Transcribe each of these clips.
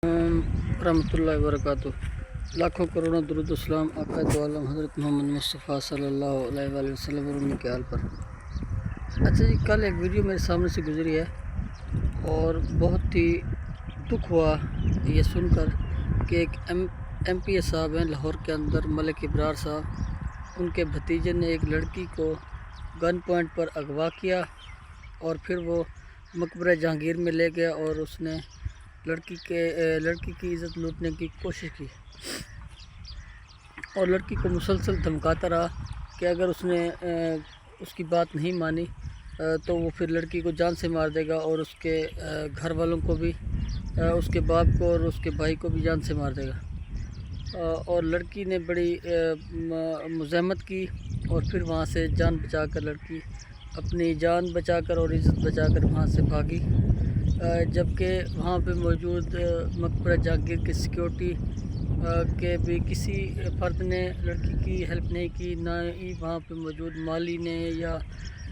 रहमतुल्लाहि व बरकातुहू। लाखों करोड़ों दुरूद सलाम आका दो आलम हज़रत मोहम्मद मुस्तफ़ा सल्लल्लाहु अलैहि वसल्लम और उनके आल पर। अच्छा जी, कल एक वीडियो मेरे सामने से गुजरी है और बहुत ही दुख हुआ ये सुनकर कि एक एमपीए साहब हैं लाहौर के अंदर, मलिक इब्रार साहब, उनके भतीजे ने एक लड़की को गन पॉइंट पर अगवा किया और फिर वो मकबरा जहांगीर में ले गया और उसने लड़की की इज़्ज़त लूटने की कोशिश की और लड़की को मुसलसल धमकाता रहा कि अगर उसने उसकी बात नहीं मानी तो वो फिर लड़की को जान से मार देगा और उसके घर वालों को भी, उसके बाप को और उसके भाई को भी जान से मार देगा। और लड़की ने बड़ी मुज़ाहमत की और फिर वहाँ से जान बचाकर, लड़की अपनी जान बचाकर और इज़्ज़त बचाकर वहाँ से भागी। जबकि वहाँ पे मौजूद मकबरा जहांगीर के सिक्योरिटी के भी किसी फ़र्द ने लड़की की हेल्प नहीं की, ना ही वहाँ पे मौजूद माली ने या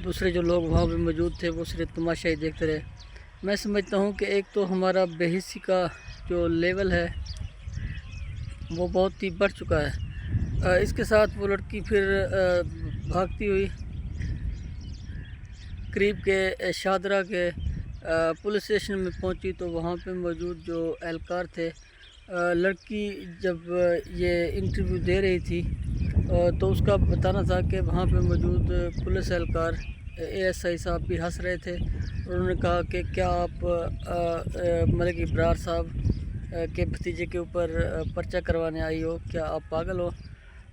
दूसरे जो लोग वहाँ पे मौजूद थे वो सिर्फ तमाशा ही देखते रहे। मैं समझता हूँ कि एक तो हमारा बेहिसी का जो लेवल है वो बहुत ही बढ़ चुका है। इसके साथ वो लड़की फिर भागती हुई करीब के शादरा के पुलिस स्टेशन में पहुंची तो वहाँ पे मौजूद जो एहलकार थे, लड़की जब ये इंटरव्यू दे रही थी तो उसका बताना था कि वहाँ पे मौजूद पुलिस एहलकार एएसआई साहब भी हंस रहे थे और उन्होंने कहा कि क्या आप मलिक इब्रार साहब के भतीजे के ऊपर पर्चा करवाने आई हो, क्या आप पागल हो।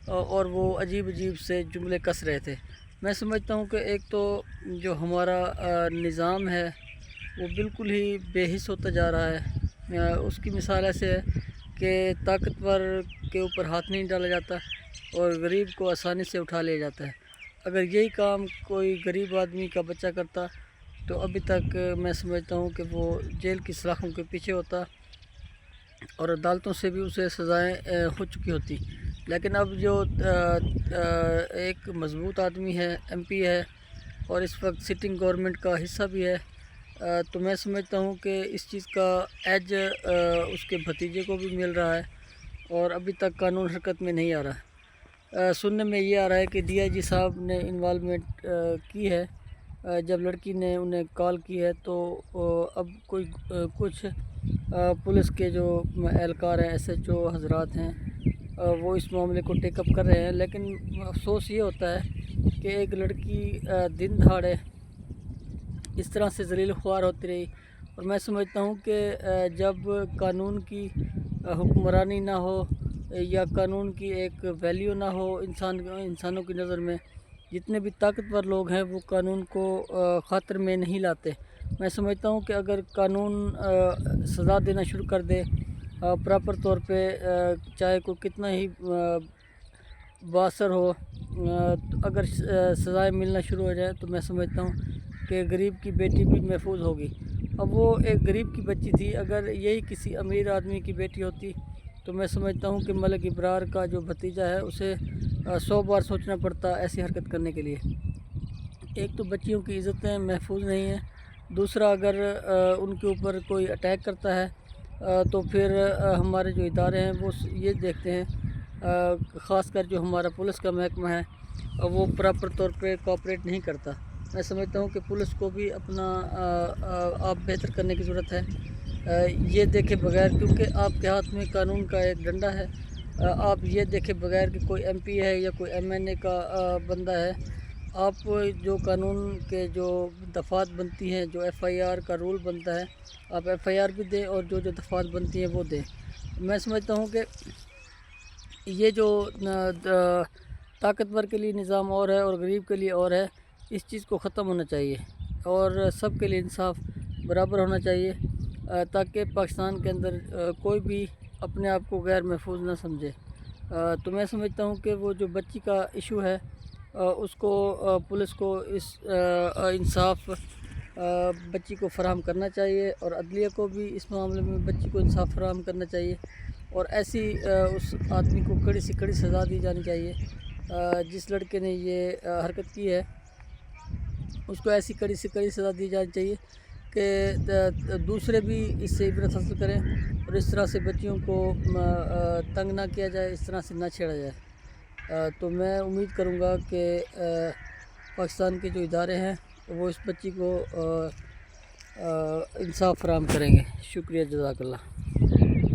और वो अजीब अजीब से जुमले कस रहे थे। मैं समझता हूँ कि एक तो जो हमारा निज़ाम है वो बिल्कुल ही बेहिस होता जा रहा है। उसकी मिसाल ऐसे है कि ताकतवर के ऊपर हाथ नहीं डाला जाता और गरीब को आसानी से उठा लिया जाता है। अगर यही काम कोई गरीब आदमी का बच्चा करता तो अभी तक मैं समझता हूँ कि वो जेल की सलाखों के पीछे होता और अदालतों से भी उसे सज़ाएँ हो चुकी होती। लेकिन अब जो एक मज़बूत आदमी है, एमपी है और इस वक्त सिटिंग गवर्नमेंट का हिस्सा भी है, तो मैं समझता हूँ कि इस चीज़ का एज उसके भतीजे को भी मिल रहा है और अभी तक कानून हरकत में नहीं आ रहा। सुनने में ये आ रहा है कि डीआईजी साहब ने इन्वॉल्वमेंट की है। जब लड़की ने उन्हें कॉल की है तो अब कुछ पुलिस के जो एहलकार हैं, एसएचओ हजरात हैं, वो इस मामले को टेकअप कर रहे हैं। लेकिन अफसोस ये होता है कि एक लड़की दिन दहाड़े इस तरह से ज़लील ख्वार होती रही और मैं समझता हूँ कि जब कानून की हुक्मरानी ना हो या कानून की एक वैल्यू ना हो इंसानों की नज़र में, जितने भी ताकतवर लोग हैं वो कानून को ख़ातर में नहीं लाते। मैं समझता हूँ कि अगर कानून सज़ा देना शुरू कर दे प्रॉपर तौर पे, चाहे कोई कितना ही बासर हो, अगर सज़ाएँ मिलना शुरू हो जाए तो मैं समझता हूँ कि गरीब की बेटी भी महफूज होगी। अब वो एक गरीब की बच्ची थी, अगर यही किसी अमीर आदमी की बेटी होती तो मैं समझता हूँ कि मलिक इब्रार का जो भतीजा है उसे 100 बार सोचना पड़ता ऐसी हरकत करने के लिए। एक तो बच्चियों की इज़्ज़तें महफूज नहीं हैं, दूसरा अगर उनके ऊपर कोई अटैक करता है तो फिर हमारे जो इदारे हैं वो ये देखते हैं, ख़ासकर जो हमारा पुलिस का महकमा है वो प्रॉपर तौर पे कोऑपरेट नहीं करता। मैं समझता हूँ कि पुलिस को भी अपना आप बेहतर करने की ज़रूरत है। ये देखे बगैर, क्योंकि आपके हाथ में कानून का एक डंडा है, आप ये देखे बगैर कि कोई एमपी है या कोई एमएनए का बंदा है, आप जो कानून के जो दफ़ात बनती हैं, जो एफआईआर का रूल बनता है, आप एफआईआर भी दें और जो दफ़ात बनती हैं वो दें। मैं समझता हूँ कि ये जो ताकतवर के लिए निज़ाम और है और गरीब के लिए और है, इस चीज़ को ख़त्म होना चाहिए और सब के लिए इंसाफ बराबर होना चाहिए, ताकि पाकिस्तान के अंदर कोई भी अपने आप को गैर महफूज ना समझे। तो मैं समझता हूँ कि वो जो बच्ची का इशू है उसको पुलिस को इस इंसाफ बच्ची को फ़राहम करना चाहिए और अदलिया को भी इस मामले में बच्ची को इंसाफ फ़राहम करना चाहिए और ऐसी उस आदमी को कड़ी से कड़ी सज़ा दी जानी चाहिए। जिस लड़के ने ये हरकत की है उसको ऐसी कड़ी से कड़ी सज़ा दी जानी चाहिए کہ دوسرے بھی اس سے عبرت حاصل کریں اور اس طرح سے بچیوں کو تنگ نہ کیا جائے، اس طرح سے نہ چھیڑا جائے۔ تو میں امید کروں گا کہ پاکستان کے جو ادارے ہیں وہ اس بچی کو انصاف فراہم کریں گے۔ شکریہ، جزاک اللہ۔